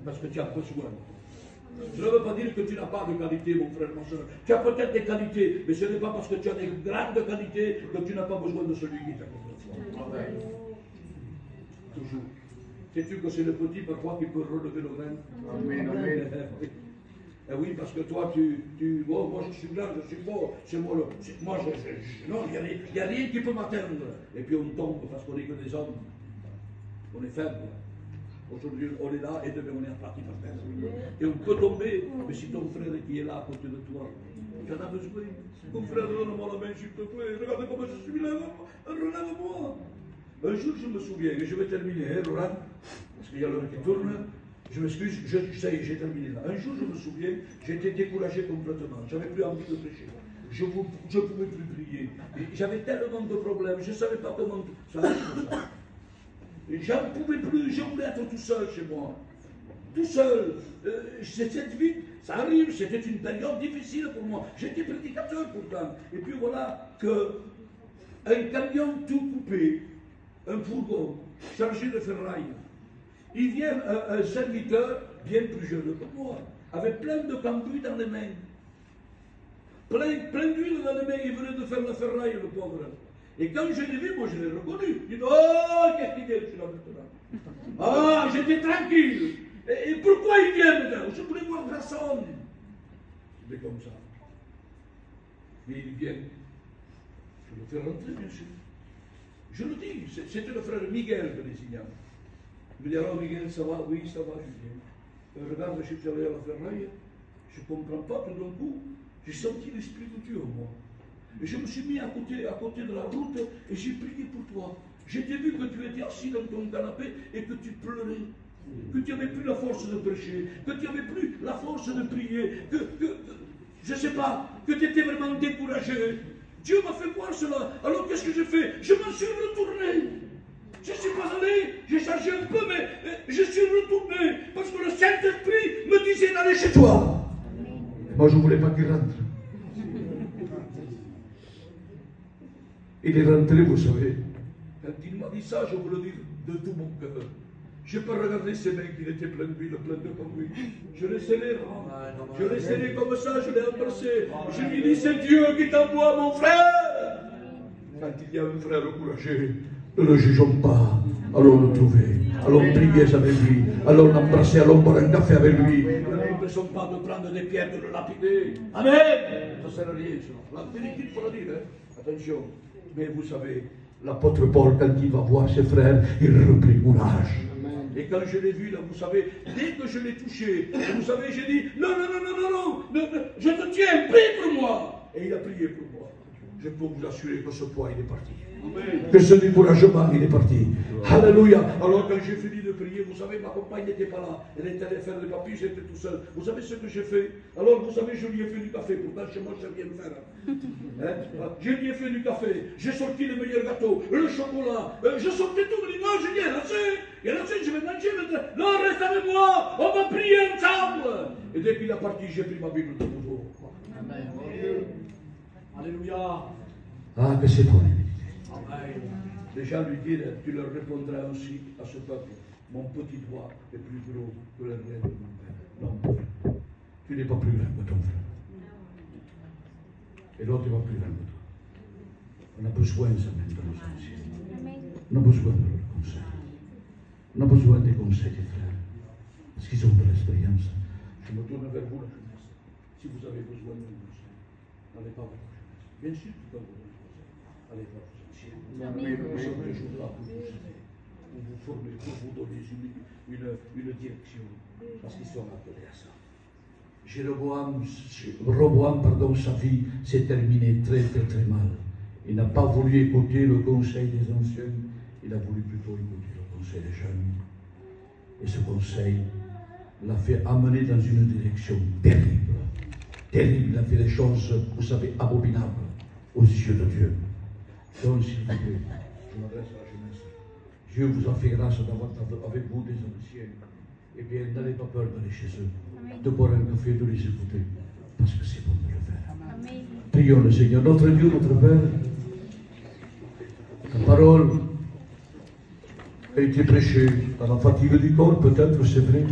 B: Parce que tu as besoin. Je ne veux pas dire que tu n'as pas de qualité, mon frère, ma soeur. Tu as peut-être des qualités, mais ce n'est pas parce que tu as des grandes qualités que tu n'as pas besoin de celui qui t'a besoin. Amen. Toujours. Sais-tu que c'est le petit parfois qui peut relever le grain? Amen. Amen. Et oui, parce que toi, oh, moi je suis grand, je suis fort, c'est moi le. Moi, non, il n'y a rien qui peut m'atteindre. Et puis on tombe parce qu'on n'est que des hommes. On est faible. Aujourd'hui, on est là et demain on est aplati par terre. Et on peut tomber, mais si ton frère qui est là à côté de toi, tu en as besoin. Mon frère, donne-moi la main, s'il te plaît. Regardez comment je suis là, relève-moi. Un jour, je me souviens, et je vais terminer, hein, Laurent, parce qu'il y a l'heure qui tourne. Je m'excuse, ça y est, j'ai terminé là. Un jour, je me souviens, j'étais découragé complètement. J'avais plus envie de prêcher. Je ne pouvais plus prier. J'avais tellement de problèmes, je ne savais pas comment ça allait comme ça. J'en pouvais plus, je voulais être tout seul chez moi. Tout seul. Cette vie, ça arrive, c'était une période difficile pour moi. J'étais prédicateur pourtant. Et puis voilà qu'un camion tout coupé, un fourgon chargé de ferraille, il vient un serviteur bien plus jeune que moi, avec plein de cambouis dans les mains. Plein d'huile dans les mains, il venait de faire la ferraille, le pauvre. Et quand je l'ai vu, moi je l'ai reconnu. Je dis, oh, qu'est-ce qu'il vient de là maintenant? Ah, j'étais tranquille. Et pourquoi il vient maintenant? Je voulais voir personne. C'était comme ça. Mais il vient. Je le fais rentrer, bien sûr. Je le dis, c'était le frère Miguel que les signale. Il me dit, alors Miguel, ça va? Oui, ça va, je dis. Regarde, je suis allé à la ferraille. Je ne comprends pas, tout d'un coup, j'ai senti l'Esprit de Dieu en moi. Et je me suis mis à côté de la route et j'ai prié pour toi. J'ai vu que tu étais assis dans ton canapé et que tu pleurais. Que tu n'avais plus la force de prêcher, que tu n'avais plus la force de prier, je ne sais pas, que tu étais vraiment découragé. Dieu m'a fait voir cela. Alors qu'est-ce que j'ai fait? Je m'en suis retourné. Je ne suis pas allé, j'ai chargé un peu, mais je suis retourné parce que le Saint-Esprit me disait d'aller chez toi. Et moi, je ne voulais pas qu'il rentre. Il est rentré, vous savez. Quand il m'a dit ça, je vous le dis de tout mon cœur. Je peux regarder ses mains qui étaient pleines d'huile, pleines de conduit. Je l'ai serré, je l'ai serré comme ça, je l'ai embrassé. Je lui ai dit, c'est Dieu qui t'envoie, mon frère. Quand il y a un frère encouragé, ne le jugeons pas. Allons le trouver, allons prier avec lui, allons l'embrasser, allons boire un café avec lui. Ne sont pas de prendre des pierres, de le lapider. Amen. Ça ne sert à rien, ça. La vérité, il faut le dire. Hein. Attention. Mais vous savez, l'apôtre Paul, quand il va voir ses frères, il reprit courage. Et quand je l'ai vu, là, vous savez, dès que je l'ai touché, vous savez, j'ai dit, non, je te tiens, prie pour moi. Et il a prié pour moi. Je peux vous assurer que ce poids, il est parti. Amen. Que ce découragement, il est parti. Alléluia. Alors quand j'ai fini de prier, vous savez, ma compagne n'était pas là. Elle était allée faire les papiers, j'étais tout seul. Vous savez ce que j'ai fait? Alors vous savez, je lui ai fait du café. Pourtant, chez moi, je ne sais rien faire. Hein? Je lui ai fait du café. J'ai sorti le meilleur gâteau, le chocolat. Je sortais tout. Je dis, non, je dis, il y a je vais manger maintenant. Non, reste avec moi. On va prier ensemble. Et dès qu'il est parti, j'ai pris ma Bible de nouveau. Amen. Alléluia. Ah, que c'est bon. Déjà lui dire, tu leur répondras aussi à ce peuple, mon petit doigt est plus gros que le rêve de mon père. Non, mon frère, tu n'es pas plus grand que ton frère. Et l'autre n'est pas plus grand que toi. On a besoin de nos anciens. On a besoin de leur conseil. On a besoin des conseils des frères. Parce qu'ils ont de l'expérience. Je me tourne vers vous, la jeunesse. Si vous avez besoin de conseils, n'allez pas voir la jeunesse. Bien sûr, tu dois vous donner des conseils. Allez voir vos anciens. Nous sommes toujours là pour vous aider, pour vous former, pour vous donner une direction. Parce qu'ils sont appelés à ça. Roboam, sa vie s'est terminée très mal. Il n'a pas voulu écouter le conseil des anciens, il a voulu plutôt écouter le conseil des jeunes. Et ce conseil l'a fait amener dans une direction terrible.
A: terribles, a fait des choses, vous savez, abominables aux yeux de Dieu. Donc, s'il vous plaît, je m'adresse à la jeunesse. Dieu vous a fait grâce d'avoir avec vous des anciens. Eh bien, n'avez pas peur d'aller chez eux, de boire un café, de les écouter, parce que c'est bon de le faire.
C: Amen.
A: Prions le Seigneur, notre Dieu, notre Père. Ta parole a été prêchée dans la fatigue du corps, peut-être, c'est vrai.